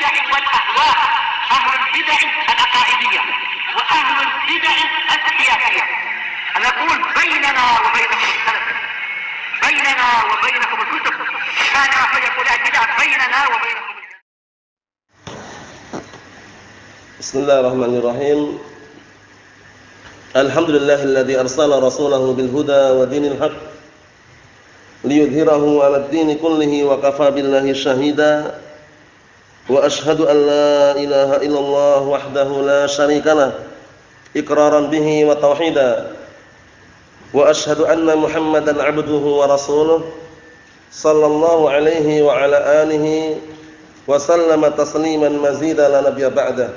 البدع والأهواء، أهل البدع العقائدية وأهل البدع السياسية. نقول بيننا وبينكم السلف، بيننا وبينكم الكتب، كان فيقول البدع بيننا وبينكم. بسم الله الرحمن الرحيم. الحمد لله الذي أرسل رسوله بالهدى ودين الحق ليظهره على الدين كله وكفى بالله شهيدا وأشهد أن لا إله إلا الله وحده لا شريك له إقرارا به وتوحيدا وأشهد أن محمدا عبده ورسوله صلى الله عليه وعلى آله وسلم تسليما مزيدا لا نبي بعده.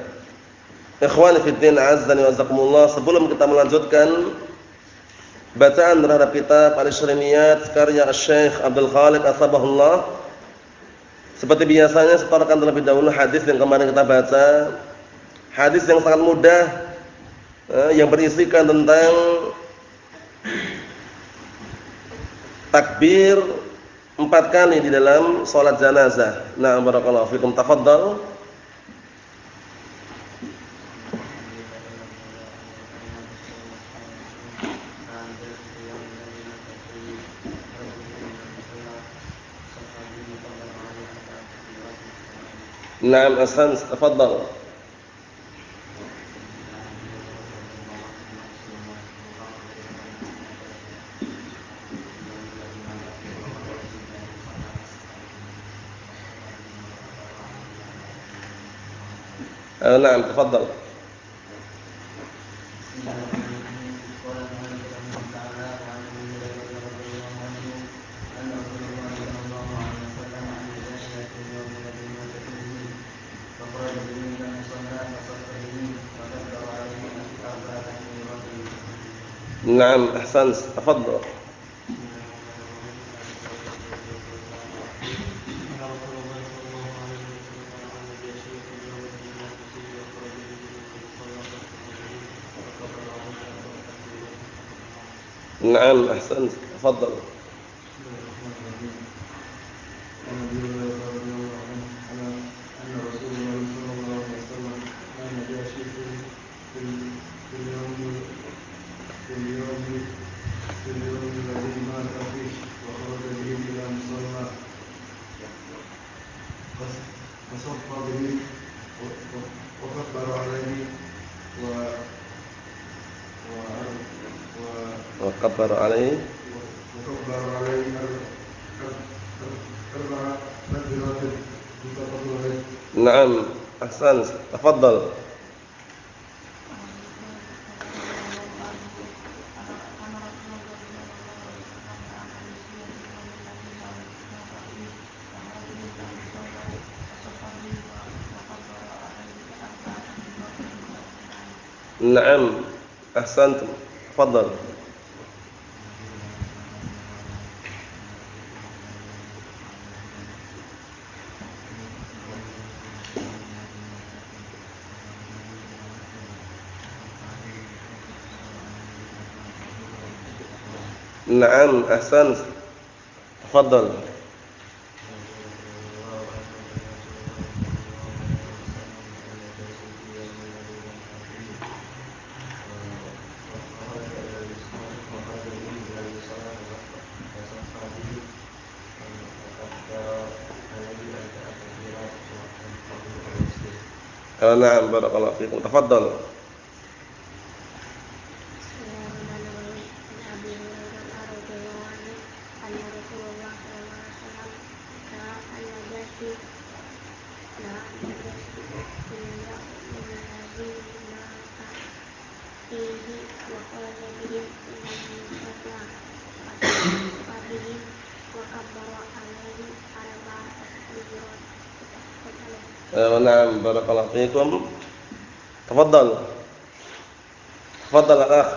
Ikhwani fi din, azzani wa azakumullah. Sebelum kita melanjutkan bacaan terhadap kitab Al-Ishriyat karya Syekh Abdul Khaliq Asbahullah, seperti biasanya setorkan terlebih dahulu hadis yang kemarin kita baca. Hadis yang sangat mudah, yang berisikan tentang takbir 4 kali di dalam salat janazah. Nah, barakallahu fikum, tafadhal. نعم أحسنت، تفضل. نعم تفضل. نعم أحسنت، تفضل. نعم أحسنت، تفضل. وكبر عليه نعم أحسنت، تفضل. نعم أحسنت، تفضل. نعم أحسنت، تفضل. نعم بارك الله فيكم، تفضل. نعم بارك الله فيكم، تفضل. تفضل الأخ.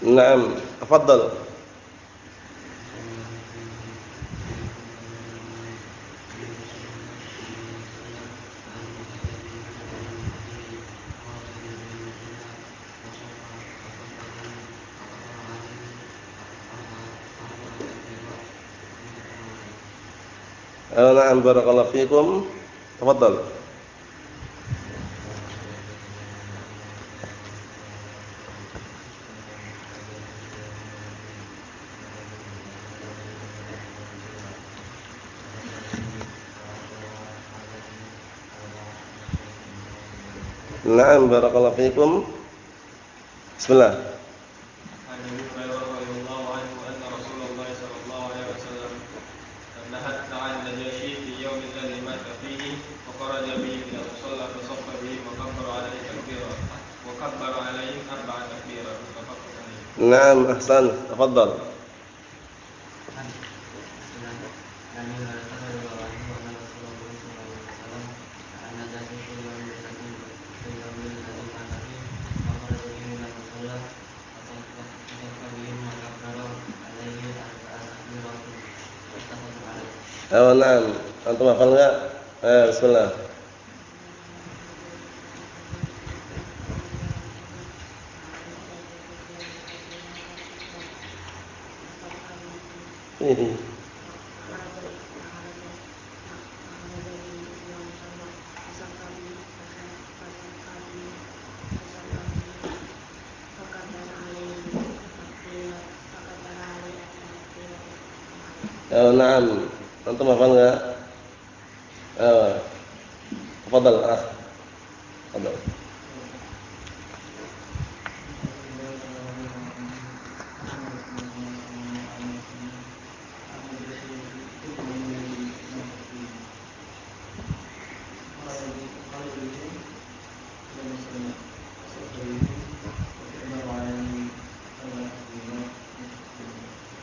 نعم تفضل. Na'am barakallahu fikum. Tafadhal. Na'am barakallahu fikum. Bismillah. Naam, ahsan. Tafadhal. Naam. Antum hafal enggak? Bismillah. Naam. Antum hafal enggak? Tafadhal, Tafadhal.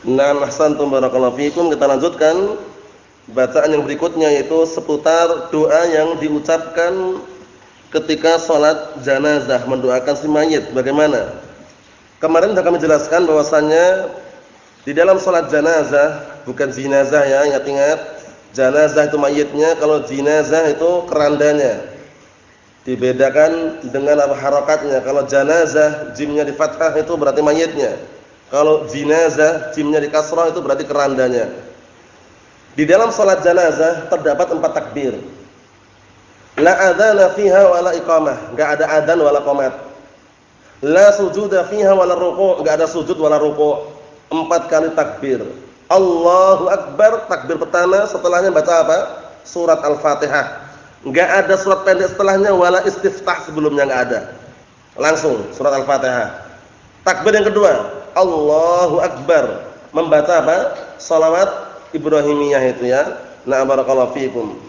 Naam, ahsantum barakallahu fikum. Kita lanjutkan bacaan yang berikutnya, yaitu seputar doa yang diucapkan ketika sholat janazah, mendoakan si mayit. Bagaimana? Kemarin sudah kami jelaskan bahwasannya di dalam sholat janazah, bukan jinazah ya, ingat-ingat, janazah itu mayitnya, kalau jinazah itu kerandanya. Dibedakan dengan apa harokatnya. Kalau janazah jimnya di fathah itu berarti mayitnya. Kalau jinazah jimnya di kasrah itu berarti kerandanya. Di dalam salat janazah terdapat 4 takbir. La adzana fiha wa la iqamah, enggak ada adzan wala qomat. La sujuda fiha wa la ruku', enggak ada sujud wala ruku'. 4 kali takbir. Allahu akbar, takbir pertama, setelahnya baca apa? Surat Al-Fatihah. Enggak ada surat pendek setelahnya, wala istiftah sebelumnya enggak ada. Langsung surat Al-Fatihah. Takbir yang kedua, Allahu akbar, membaca apa? Shalawat Ibrahimiyah itu ya. Na barakallahu fikum.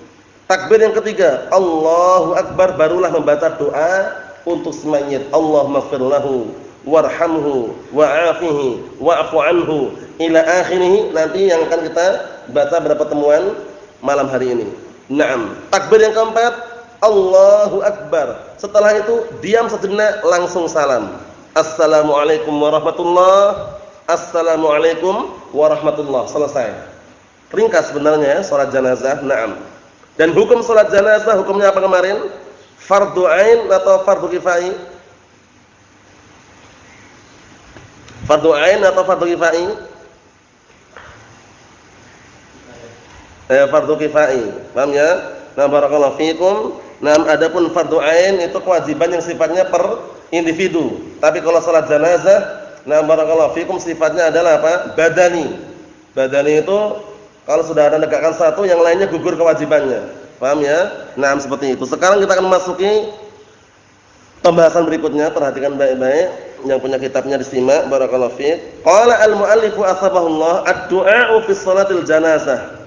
Takbir yang ketiga, Allahu akbar, barulah membaca doa untuk si mayit. Allahumma ighfir lahu warhamhu wa'afihi wa'fu anhu ila akhirih. Nanti yang akan kita baca pada pertemuan malam hari ini. Naam. Takbir yang keempat, Allahu akbar. Setelah itu diam sejenak, langsung salam. Assalamualaikum warahmatullah. Assalamualaikum warahmatullah. Selesai. Ringkas sebenarnya salat janazah. Naam. Dan hukum salat janazah hukumnya apa kemarin? Fardu ain atau fardu kifai? Fardu ain atau fardu kifai? Fardu kifai. Paham ya? Nah, barakallahu fikum. Nah, adapun fardu ain itu kewajiban yang sifatnya per individu. Tapi kalau salat janazah, nah barakallahu fikum, sifatnya adalah apa? Badani. Badani itu kalau sudah ada negakkan satu, yang lainnya gugur kewajibannya. Paham ya? Nah, seperti itu. Sekarang kita akan memasuki pembahasan berikutnya. Perhatikan baik-baik. Yang punya kitabnya disimak. Barakallahu fiik. Qala al-muallifu asbahullah ad-du'a fi shalatil janazah.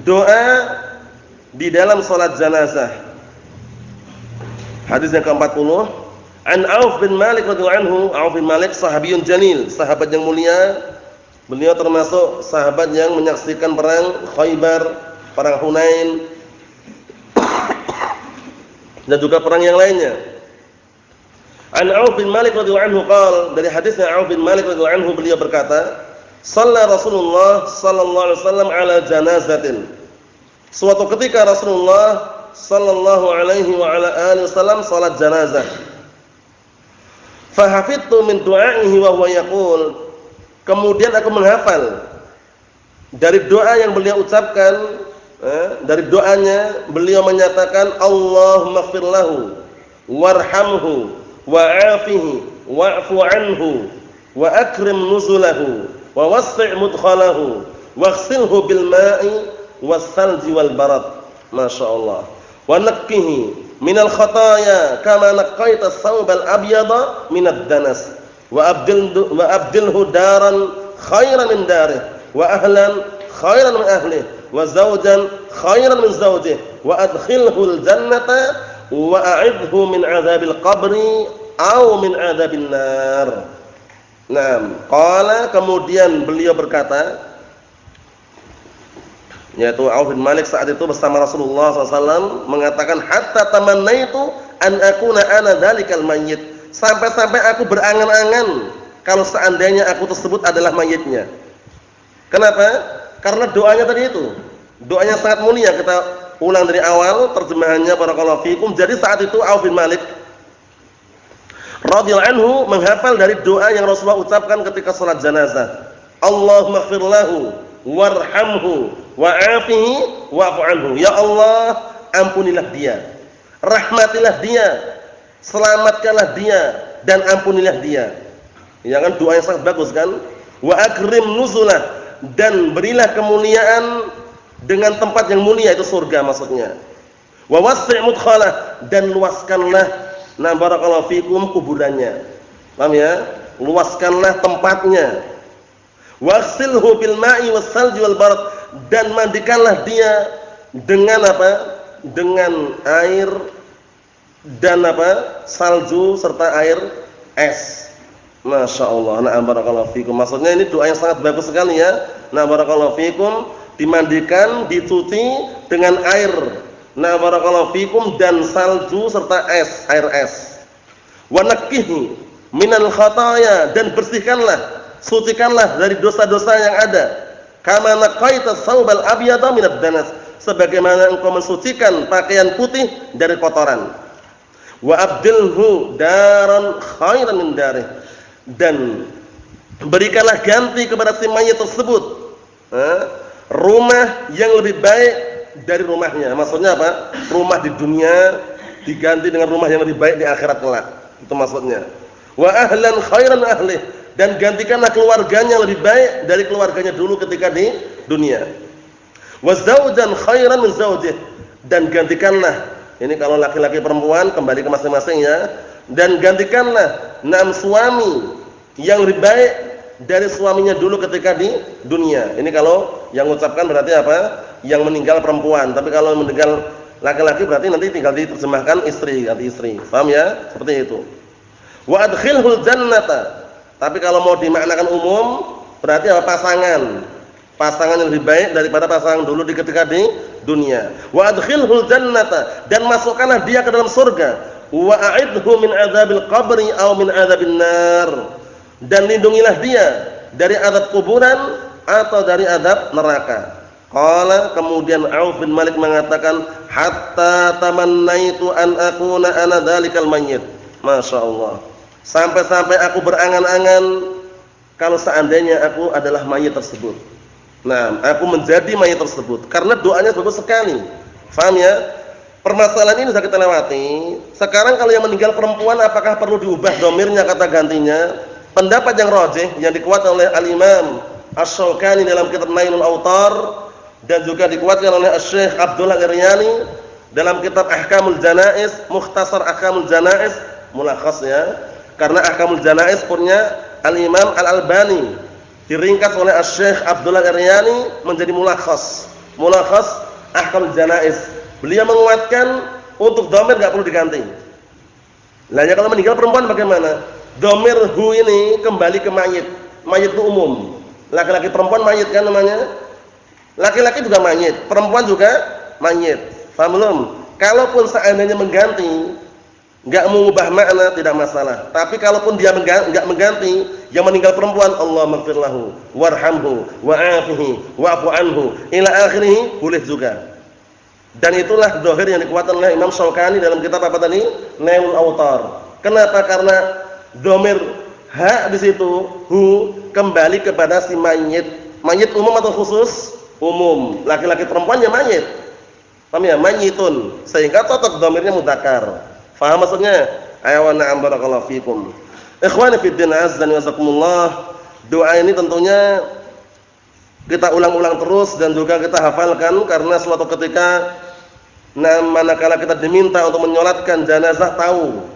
Doa di dalam salat janazah. Hadis yang ke-40. An Auf bin Malik radhiyallahu anhu. Auf bin Malik sahabiyun jalil, sahabat yang mulia. Beliau termasuk sahabat yang menyaksikan perang Khaybar, perang Hunain, dan juga perang yang lainnya. An Auf bin Malik radhiyallahu anhu qala, dari hadisnya Auf bin Malik radhiyallahu anhu, beliau berkata, "Shalla Rasulullah sallallahu alaihi wasallam ala janazatin." Suatu ketika Rasulullah sallallahu alaihi wa ala alihi wasallam salat janazah. Fa hafidtu min du'aihi wa huwa yaqul. Kemudian aku menghafal dari doa yang beliau ucapkan Dari doanya beliau menyatakan Allahumma ighfir lahu warhamhu wa'afihi wa'fu anhu wa akrim nuzulahu wa wassi' mudkhalahu waghsilhu bil ma'i was salji wal barad. Masyaallah. Wa nakkihi minal khataaya kama naqqaita as-sawbal abyada minad danas wa abdilhu daran khairan min darih wa ahlan khairan min ahlihi wa zawjan khairan min zawjihi wa adkhilhu al-jannata wa a'idhu min 'adzabil qabri aw min 'adzabin nar. Naam, qala kemudian beliau berkata, yaitu Auf bin Malik saat itu bersama Rasulullah SAW mengatakan hatta tamannaitu an akuna ana dzalikal mayyit, sampai-sampai aku berangan-angan kalau seandainya aku tersebut adalah mayitnya. Kenapa? Karena doanya tadi itu, doanya sangat mulia. Kita ulang dari awal terjemahannya barakallahu fikum. Jadi saat itu Auf bin Malik radhiyallahu anhu menghafal dari doa yang Rasulullah ucapkan ketika salat jenazah. Allahumma ighfir lahu warhamhu wa'afihi wa'fu anhu. Ya Allah, ampunilah dia, rahmatilah dia, selamatkanlah dia dan ampunilah dia. Ya kan, doa yang sangat bagus kan? Wa akrim nuzulah, dan berilah kemuliaan dengan tempat yang mulia, itu surga maksudnya. Wa wassi' mudkhalah, dan luaskanlah barakallahu fikum kuburannya. Paham ya? Luaskanlah tempatnya. Waghsilhu bil ma'i was salji wal barad, dan mandikanlah dia dengan apa? Dengan air dan apa? Salju serta air es. Masya Allah. Nah, barakallahu fikum. Maksudnya ini doa yang sangat bagus sekali ya. Nah, barakallahu fikum, dimandikan, dicuci dengan air. Nah, barakallahu fikum, dan salju serta es, air es. Wa nakkihi minal khataaya, dan bersihkanlah, sucikanlah dari dosa-dosa yang ada. Kama naqaita saubal abyada minad danas, sebagaimana engkau mensucikan pakaian putih dari kotoran. Wa abdilhu daran khairan min darih, dan berikanlah ganti kepada si mayit tersebut rumah yang lebih baik dari rumahnya. Maksudnya apa? Rumah di dunia diganti dengan rumah yang lebih baik di akhirat kelak. Itu maksudnya. Wa ahlan khairan ahli, dan gantikanlah keluarganya lebih baik dari keluarganya dulu ketika di dunia. Wa zawjan khairan min zawjih, dan gantikanlah, ini kalau laki-laki perempuan kembali ke masing-masing ya. Dan gantikanlah suami yang lebih baik dari suaminya dulu ketika di dunia. Ini kalau yang mengucapkan berarti apa? Yang meninggal perempuan. Tapi kalau meninggal laki-laki berarti nanti tinggal diterjemahkan istri, ganti istri. Paham ya? Seperti itu. Wa adkhilhul jannata. Tapi kalau mau dimaknakan umum berarti apa? Pasangan yang lebih baik daripada pasangan dulu di ketika di dunia. Wa adkhilhul jannata, dan masukkanlah dia ke dalam surga. Wa a'idhu min adzabil qabri aw min adzabin nar, dan lindungilah dia dari azab kuburan atau dari azab neraka. Qala, kemudian Auf bin Malik mengatakan hatta tamannaitu an akuna ana dzalikal mayyit. Masyaallah. Sampai-sampai aku berangan-angan kalau seandainya aku adalah mayit tersebut. Nah, aku menjadi mayit tersebut, karena doanya bagus sekali. Paham ya? Permasalahan ini sudah kita lewati. Sekarang kalau yang meninggal perempuan, apakah perlu diubah domirnya, kata gantinya? Pendapat yang rajih yang dikuatkan oleh Al-Imam Asy-Syaukani dalam kitab Nailul Awtar, dan juga dikuatkan oleh Syekh Abdullah Iryani dalam kitab Ahkamul Janaiz, Mukhtasar Ahkamul Janaiz, mulakhas ya. Karena Ahkamul Janaiz punya Al-Imam Al-Albani, diringkas oleh Syekh Abdullah Iryani menjadi mulakhas Ahkamul Janaiz. Beliau menguatkan untuk dhamir enggak perlu diganti. Lah ya, kalau meninggal perempuan bagaimana? Dhamir hu ini kembali ke mayit. Mayit itu umum. Laki-laki perempuan mayit kan namanya. Laki-laki juga mayit, perempuan juga mayit. Paham belum? Kalaupun seandainya mengganti, enggak mengubah makna, tidak masalah. Tapi kalaupun dia enggak mengganti, yang meninggal perempuan, Allahumma ighfir lahu warhamhu wa'afihi wa'fu anhu ila akhirih, boleh juga. Dan itulah zahir yang dikuatkan oleh Imam Syaukani dalam kitab apa tadi? Nailul Awtar. Kenapa? Karena dhamir ha di situ hu kembali kepada si mayit. Mayit umum atau khusus? umum, laki-laki perempuan ya mayit. Paham ya? Mayyitun. Sehingga cocok dhamirnya mudzakkar. Faham maksudnya? Ayo na'am barakallahu fikum. Ikhwani fid din azza wa jazakumullah. Doa ini tentunya kita ulang-ulang terus dan juga kita hafalkan karena suatu ketika manakala kita diminta untuk menyolatkan jenazah tahu.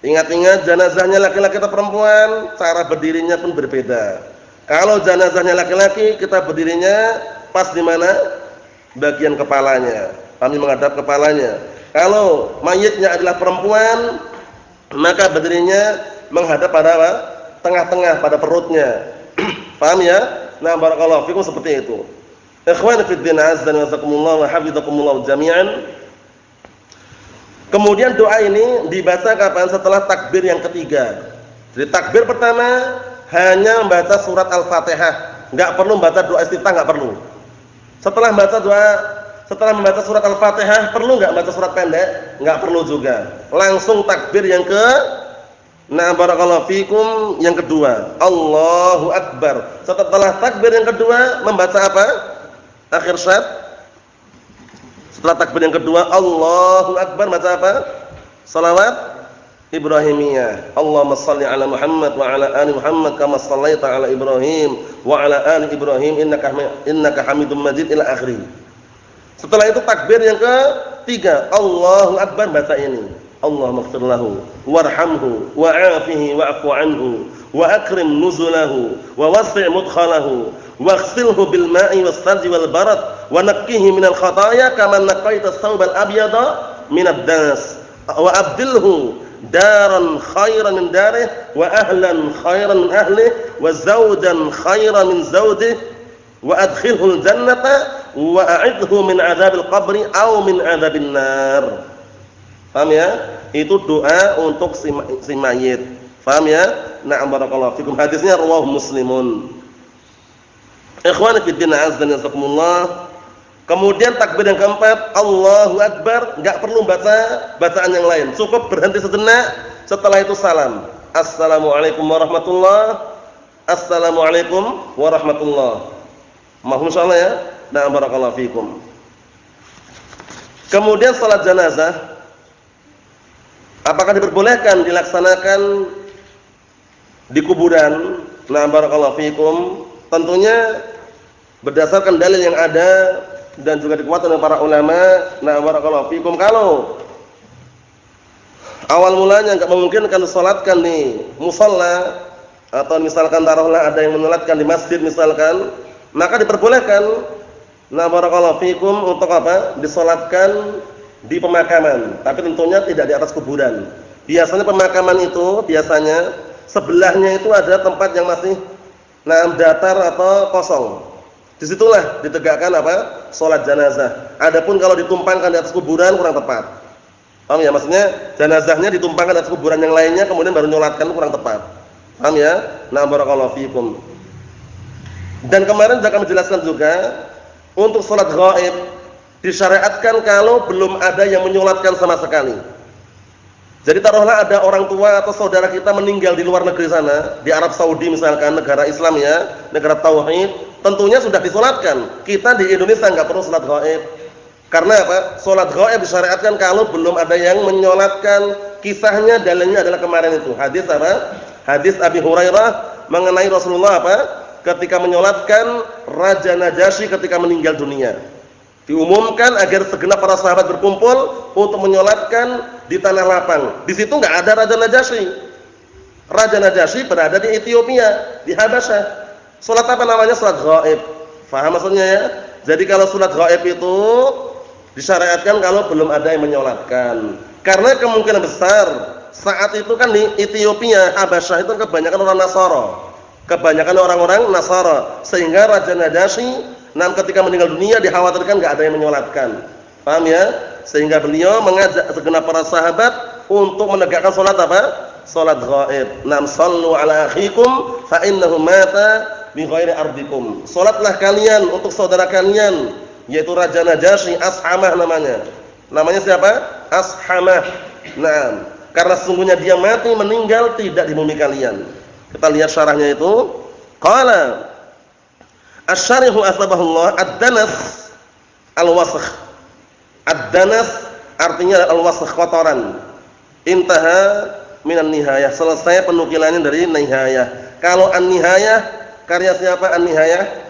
Ingat-ingat jenazahnya laki-laki atau perempuan, cara berdirinya pun berbeda. Kalau jenazahnya laki-laki, kita berdirinya pas di mana? Bagian kepalanya. Kami menghadap kepalanya. Kalau mayitnya adalah perempuan, maka berdirinya menghadap pada apa? Tengah-tengah pada perutnya. Paham ya? Nah, barakallahu fikum seperti itu. Ikhwan fi din azza wa jazakumullah wa hafizakumullah jami'an. Kemudian doa ini dibaca kapan? Setelah takbir yang ketiga. Jadi takbir pertama hanya membaca surat Al-Fatihah, enggak perlu membaca doa istiftah, enggak perlu. Setelah membaca surat Al-Fatihah, perlu enggak baca surat pendek? Enggak perlu juga. Langsung takbir yang barakallahu fikum yang kedua. Allahu Akbar. Setelah takbir yang kedua membaca apa? Akhir syat. Setelah takbir yang kedua Allahu Akbar baca apa? Salawat Ibrahimiyah. Allahumma shalli ala Muhammad wa ala ali Muhammad kama shallaita ala Ibrahim wa ala ali Ibrahim innaka Hamidum Majid ila akhir. Setelah itu takbir yang ketiga Allahu Akbar baca ini. Allahumma ighfir lahu warhamhu wa'afihi wa'fu anhu wa akrim nuzulahu wa wasi' mudkhalahu waghsilhu bil ma'i was salji wal barad wa naqqihi minal khataaya kama naqqaita ats-tsawbal abyada minad das wa abdilhu daran khairan min darihi wa ahlan khairan min ahlihi wa zawjan khairan min zawjihi wa adkhilhu al-jannata wa a'idhu min 'adzabil qabri aw min 'adzabin nar. Paham ya? Itu doa untuk si mayit. Paham ya? Na'am barakallahu fikum. Hadisnya rawahu Muslimun. Ikhwani fid din azza wa jazakumullah. Kemudian takbir yang keempat, Allahu Akbar, enggak perlu baca bacaan yang lain. Cukup berhenti sejenak, setelah itu salam. Assalamualaikum warahmatullahi. Assalamualaikum warahmatullahi. Mohon insyaallah ya. Na'am barakallahu fikum. Kemudian salat jenazah apakah diperbolehkan dilaksanakan di kuburan? Nah, barakallahu fikum. Tentunya berdasarkan dalil yang ada dan juga dikuatkan oleh para ulama. Nah, barakallahu fikum. Kalau awal mulanya enggak memungkinkan disalatkan di musalla atau misalkan taruhlah ada yang mensalatkan di masjid misalkan, maka diperbolehkan. Nah, barakallahu fikum untuk apa? Disalatkan di pemakaman, tapi tentunya tidak di atas kuburan. Biasanya pemakaman itu biasanya sebelahnya itu ada tempat yang masih datar atau kosong. Disitulah ditegakkan apa? Salat jenazah. Adapun kalau ditumpangkan di atas kuburan kurang tepat. Paham ya? Maksudnya jenazahnya ditumpangkan di atas kuburan yang lainnya kemudian baru nyolatkan kurang tepat. Paham ya? Nah, barakallahu fikum. Dan kemarin saya akan menjelaskan juga untuk salat ghaib disyariatkan kalau belum ada yang menyolatkan sama sekali. Jadi taruhlah ada orang tua atau saudara kita meninggal di luar negeri sana, di Arab Saudi misalkan, negara Islam ya, negara tauhid, tentunya sudah disolatkan. Kita di Indonesia enggak perlu salat ghaib. Karena apa? Salat ghaib disyariatkan kalau belum ada yang menyolatkan. Kisahnya dalilnya adalah kemarin itu. Hadis apa? Hadis Abi Hurairah mengenai Rasulullah apa? Ketika menyolatkan Raja Najasyi ketika meninggal dunia. Diumumkan agar segenap para sahabat berkumpul untuk menyolatkan di tanah lapang. Di situ enggak ada Raja Najasyi. Raja Najasyi berada di Ethiopia, di Habasyah. Salat apa namanya? Salat ghaib. Faham maksudnya ya? Jadi kalau salat ghaib itu disyariatkan kalau belum ada yang menyolatkan. Karena kemungkinan besar saat itu kan di Ethiopia, Habasyah itu kebanyakan orang Nasara. Kebanyakan orang-orang Nasara, sehingga Raja Najasyi ketika meninggal dunia dikhawatirkan enggak ada yang menyolatkan. Paham ya? Sehingga beliau mengajak segenap para sahabat untuk menegakkan salat apa? Salat ghaib. Nam sallu ala akhikum fa innahu mata bi ghairi ardikum. Salatlah kalian untuk saudara kalian yaitu Raja Najasyi, Ashamah namanya. Namanya siapa? Ashamah. Nah, karena sesungguhnya dia mati meninggal tidak di bumi kalian. Kita lihat syarahnya itu. Qala Asy-syarihu asbahullah ad-danas al-wasakh. Ad-danas artinya al-wasakh, kotoran. Intaha minan nihayah, selesai penukilannya dari nihayah. Kalau an-nihayah karya siapa an-nihayah?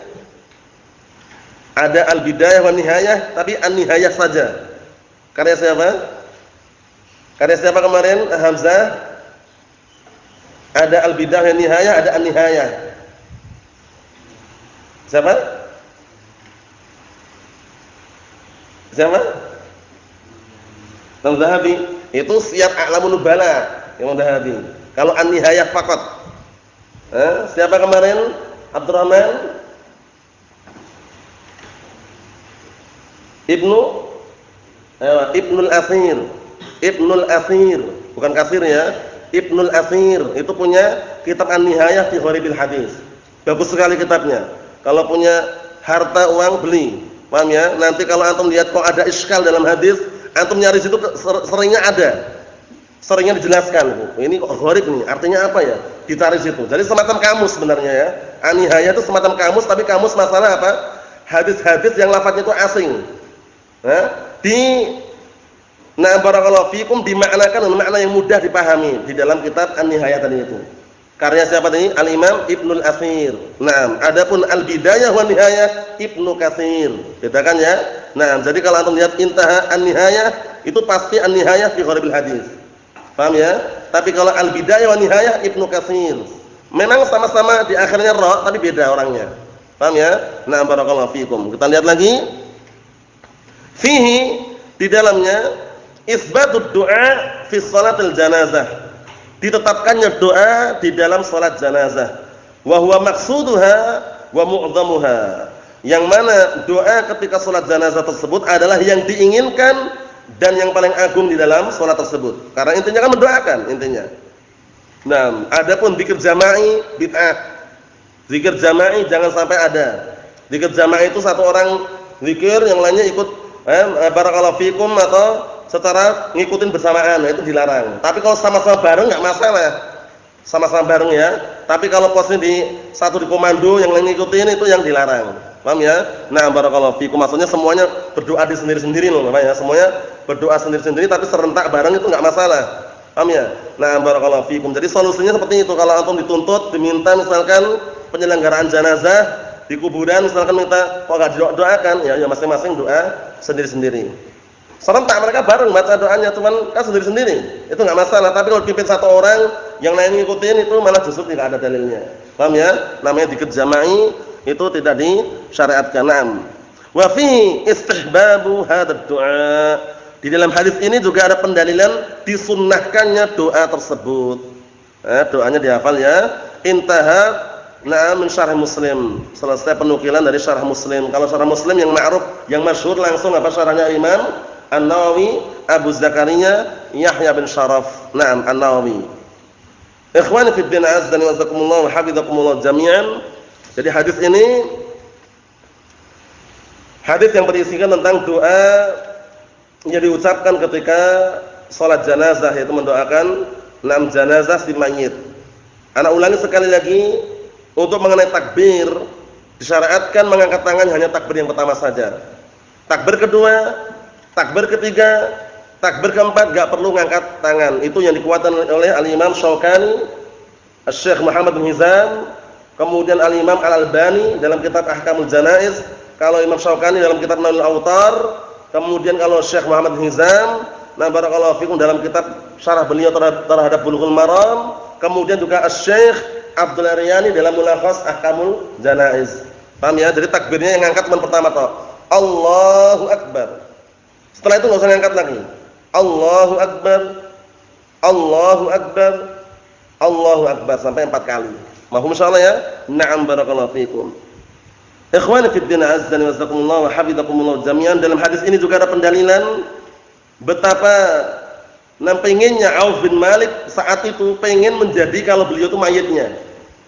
Ada al-bidayah wa nihayah, tapi an-nihayah saja. Karya siapa? Karya siapa kemarin? Hamzah. Ada al-bidayah wa nihayah, ada an-nihayah. Siapa? Siapa? Imam Zahabi. Itu Siyar A'lamun Nubala, Imam Zahabi. Kalau an-nihayah faqat. Siapa kemarin? Abdurrahman Ibnul Athir. Ibnul Athir, bukan kafir ya. Ibnul Athir itu punya kitab An-Nihayah fi Gharibil Hadis. Bagus sekali kitabnya. Kalau punya harta uang beli. Paham ya? Nanti kalau antum lihat kok ada iskal dalam hadis, antum nyari situ seringnya ada. Seringnya dijelaskan. Ini kok gharib nih, artinya apa ya? Dicari situ. Jadi semacam kamus sebenarnya ya. An-Nihayah itu semacam kamus, tapi kamus masalah apa? Hadis-hadis yang lafadznya itu asing. Barakallahu fikum dimaknakan dengan makna yang mudah dipahami di dalam kitab An-Nihayah tadi itu. Karya siapa tadi? Al-Imam Ibnul Athir. Naam, adapun Al-Bidayah wa Nihayah Ibnu Katsir. Bedakan ya. Nah, jadi kalau antum lihat intaha An-Nihayah itu pasti An-Nihayah fi Gharibil Hadis. Paham ya? Tapi kalau Al-Bidayah wa Nihayah Ibnu Katsir. Memang sama-sama di akhirnya ra, tapi beda orangnya. Paham ya? Naam, barakallahu fikum. Kita lihat lagi. Fihi, di dalamnya isbatud du'a fi shalatil janazah. Ditetapkannya doa di dalam salat janazah. Wa huwa maqsuduha wa mu'dhamuha. Yang mana doa ketika salat janazah tersebut adalah yang diinginkan dan yang paling agung di dalam salat tersebut. Karena intinya kan mendoakan intinya. Nah, adapun zikir jama'i bid'ah. Zikir jama'i jangan sampai ada. Zikir jama'i itu satu orang zikir, yang lainnya ikut barakallahu fikum atau secara ngikutin bersamaan, itu dilarang. Tapi kalau sama-sama bareng enggak masalah. Sama-sama bareng ya. Tapi kalau posisi di satu di komando, yang lain ngikutin, itu yang dilarang. Paham ya? Nah, barakallahu fikum, maksudnya semuanya berdoa di sendiri-sendiri loh, ya. Semuanya berdoa sendiri-sendiri tapi serentak bareng itu enggak masalah. Paham ya? Nah, barakallahu fikum. Jadi solusinya seperti itu. Kalau antum dituntut, diminta misalkan penyelenggaraan jenazah di kuburan, misalkan minta kok enggak doakan, ya masing-masing doa sendiri-sendiri. Serentak mereka bareng baca doanya, cuman kan sendiri-sendiri. Itu enggak masalah, tapi kalau dipimpin satu orang, yang lain ngikutin, itu malah justru tidak ada dalilnya. Paham ya? Namanya zikir jama'i itu tidak disyariatkan. Naam. Wa fi istihbabu hadzal du'a. Di dalam hadis ini juga ada pendalilan disunnahkannya doa tersebut. Doanya dihafal ya. Intaha min syarah Muslim. Selesai penukilan dari syarah Muslim. Kalau syarah Muslim yang ma'ruf, yang masyhur langsung apa syarahnya Imam An-Nawawi Abu Zakaria Yahya bin Sharaf. Naam, An-Nawawi. Ikhwani fi din azza wa jazakumullah wa hafizakumullah jami'an. Jadi hadis ini hadis yang berisikan tentang doa yang diucapkan ketika salat janazah, yaitu mendoakan 6 janazah si mayit. Ana ulangi sekali lagi, untuk mengenai takbir disyariatkan mengangkat tangan hanya takbir yang pertama saja. Takbir kedua, takbir ketiga, takbir keempat enggak perlu ngangkat tangan. Itu yang dikuatkan oleh Al-Imam Syaukani, Syekh Muhammad bin Hizam, kemudian Al-Imam Al-Albani dalam kitab Ahkamul Janaiz, kalau Imam Syaukani dalam kitab Nailul Autar, kemudian kalau Syekh Muhammad bin Hizam, nah barakallahu fikum dalam kitab syarah beliau terhadap Bulughul Maram, kemudian juga Asy-Syaikh Abdul Aryani dalam Mulakhas Ahkamul Janaiz. Paham ya? Jadi takbirnya yang ngangkat cuma pertama toh. Allahu Akbar. Setelah itu enggak usah ngangkat lagi. Allahu Akbar. Allahu Akbar. Allahu Akbar sampai 4 kali. Mahum insyaallah ya. Na'am, barakallahu fikum. Ikhwani fid din azza wa jazakumullah wa hafizakumullah jami'an. Dalam hadis ini juga ada pendalilan betapa pengennya Auf bin Malik saat itu pengen menjadi kalau beliau itu mayitnya.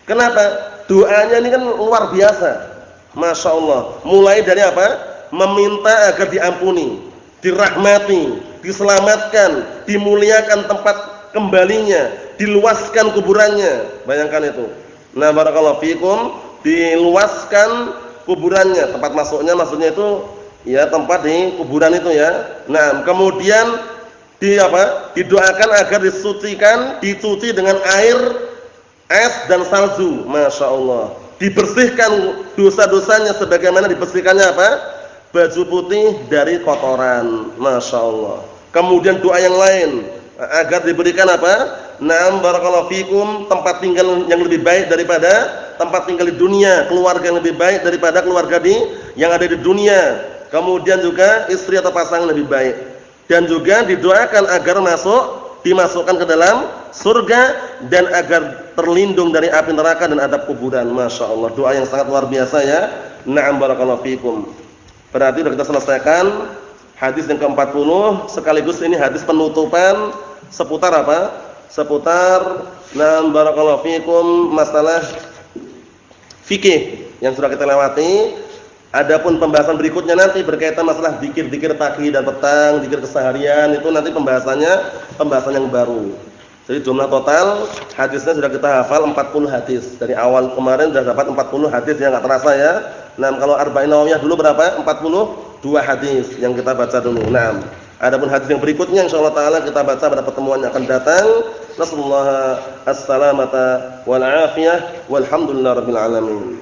Kenapa? Doanya ini kan luar biasa. Masya Allah. Mulai dari apa? Meminta agar diampuni, dirahmati, diselamatkan, dimuliakan tempat kembalinya, diluaskan kuburannya. Bayangkan itu. Nah, barakallahu fikum, diluaskan kuburannya, tempat masuknya maksudnya itu ya tempat di kuburan itu ya. Nah, kemudian didoakan agar disucikan, dicuci dengan air, es dan salju. Masya Allah. Dibersihkan dosa-dosanya sebagaimana dibersihkannya apa? Baju putih dari kotoran. Masya Allah. Kemudian doa yang lain agar diberikan apa? Naam barakallahu fikum, tempat tinggal yang lebih baik daripada tempat tinggal di dunia, keluarga yang lebih baik daripada keluarga yang ada di dunia. Kemudian juga istri atau pasangan lebih baik. Dan juga didoakan agar dimasukkan ke dalam surga dan agar terlindung dari api neraka dan adab kuburan. Masya Allah, doa yang sangat luar biasa ya. Na'am barakallahu fikum. Berarti sudah kita selesaikan hadis yang ke-40, sekaligus ini hadis penutupan seputar apa? Seputar na'am barakallahu fikum masalah fikih yang sudah kita lewati. Adapun pembahasan berikutnya nanti berkaitan masalah zikir-zikir pagi dan petang, zikir keseharian, itu nanti pembahasan yang baru. Jadi jumlah total hadisnya sudah kita hafal 40 hadis. Dari awal kemarin sudah dapat 40 hadis yang enggak terasa ya. Nah, kalau Arba'in Nawawiyah dulu berapa? 42 hadis yang kita baca dulu. Nah, adapun hadis yang berikutnya insyaallah taala kita baca pada pertemuan yang akan datang. Nasallahu as-salamata wal afiyah walhamdulillahirabbil alamin.